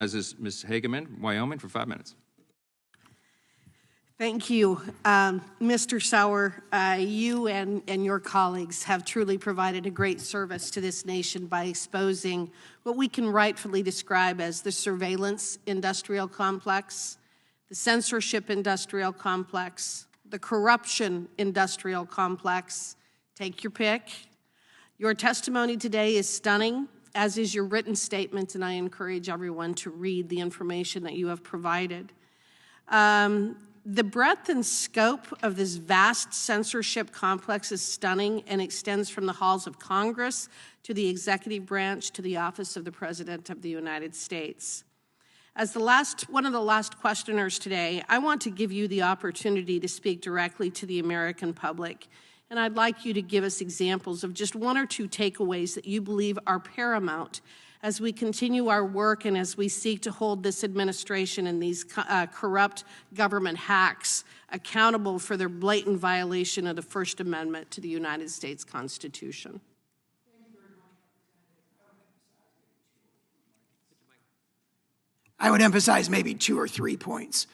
As is Ms. Hageman, Wyoming, for 5 minutes. Thank you. Mr. Sauer, you and your colleagues have truly provided a great service to this nation by exposing what we can rightfully describe as the surveillance industrial complex, the censorship industrial complex, the corruption industrial complex. Take your pick. Your testimony today is stunning, as is your written statement, and I encourage everyone to read the information that you have provided. The breadth and scope of this vast censorship complex is stunning and extends from the halls of Congress to the executive branch to the office of the President of the United States. As one of the last questioners today, I want to give you the opportunity to speak directly to the American public, and I'd like you to give us examples of just one or two takeaways that you believe are paramount as we continue our work and as we seek to hold this administration and these corrupt government hacks accountable for their blatant violation of the First Amendment to the United States Constitution. I would emphasize maybe 2 or 3 points.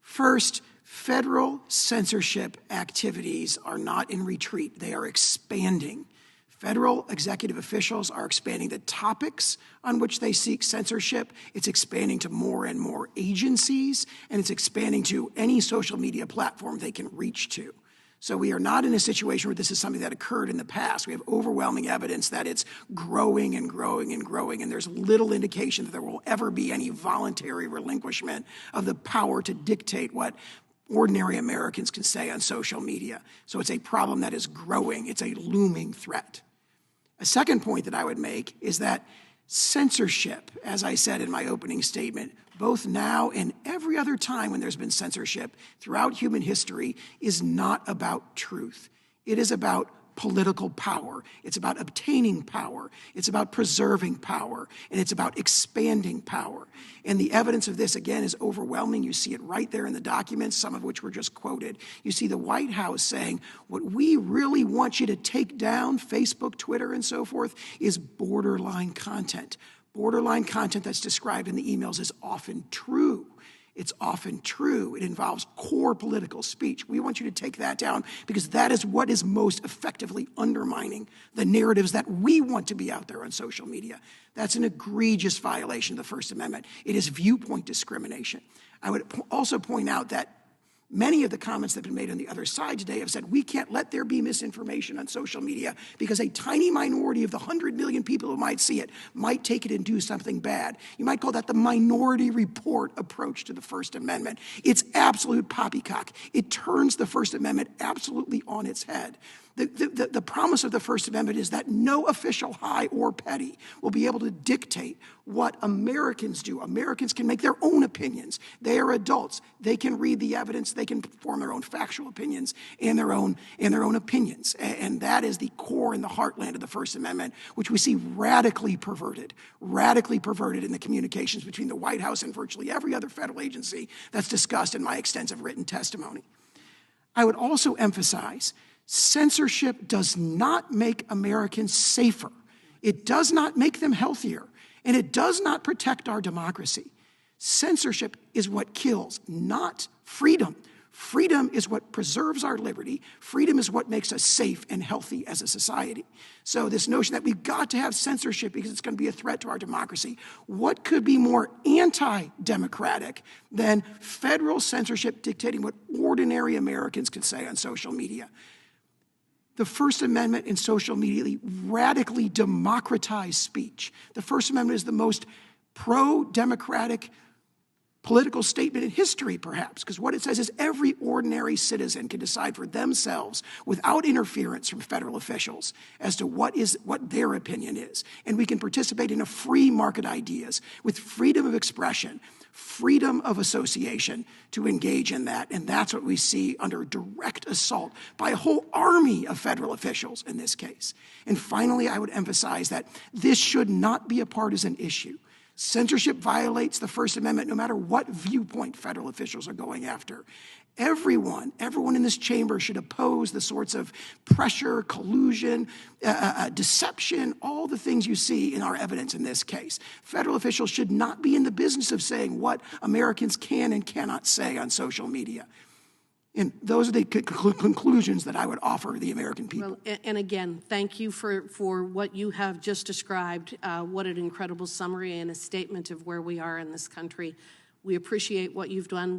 First, federal censorship activities are not in retreat. They are expanding. Federal executive officials are expanding the topics on which they seek censorship. It's expanding to more and more agencies, and it's expanding to any social media platform they can reach to. So we are not in a situation where this is something that occurred in the past. We have overwhelming evidence that it's growing and growing and growing, and there's little indication that there will ever be any voluntary relinquishment of the power to dictate what ordinary Americans can say on social media. So it's a problem that is growing. It's a looming threat. A second point that I would make is that censorship, as I said in my opening statement, both now and every other time when there's been censorship throughout human history, is not about truth. It is about political power. It's about obtaining power. It's about preserving power. And it's about expanding power. And the evidence of this, again, is overwhelming. You see it right there in the documents, some of which were just quoted. You see the White House saying, what we really want you to take down, Facebook, Twitter, and so forth, is borderline content. Borderline content that's described in the emails is often true. It's often true. It involves core political speech. We want you to take that down because that is what is most effectively undermining the narratives that we want to be out there on social media. That's an egregious violation of the First Amendment. It is viewpoint discrimination. I would also point out that many of the comments that have been made on the other side today have said we can't let there be misinformation on social media because a tiny minority of the 100 million people who might see it might take it and do something bad. You might call that the minority report approach to the First Amendment. It's absolute poppycock. It turns the First Amendment absolutely on its head. The promise of the First Amendment is that no official, high or petty, will be able to dictate what Americans do. Americans can make their own opinions. They are adults. They can read the evidence. They can form their own factual opinions and their own opinions. And that is the core and the heartland of the First Amendment, which we see radically perverted in the communications between the White House and virtually every other federal agency that's discussed in my extensive written testimony. I would also emphasize censorship does not make Americans safer. It does not make them healthier, and it does not protect our democracy. Censorship is what kills, not freedom. Freedom is what preserves our liberty. Freedom is what makes us safe and healthy as a society. So this notion that we've got to have censorship because it's going to be a threat to our democracy, what could be more anti-democratic than federal censorship dictating what ordinary Americans can say on social media? The First Amendment in social media radically democratized speech. The First Amendment is the most pro-democratic political statement in history, perhaps, because what it says is every ordinary citizen can decide for themselves without interference from federal officials as to what their opinion is. And we can participate in a free market ideas with freedom of expression, freedom of association to engage in that. And that's what we see under direct assault by a whole army of federal officials in this case. And finally, I would emphasize that this should not be a partisan issue. Censorship violates the First Amendment no matter what viewpoint federal officials are going after. Everyone in this chamber should oppose the sorts of pressure, collusion, deception, all the things you see in our evidence in this case. Federal officials should not be in the business of saying what Americans can and cannot say on social media. And those are the conclusions that I would offer the American people. Well, and again, thank you for what you have just described. What an incredible summary and a statement of where we are in this country. We appreciate what you've done,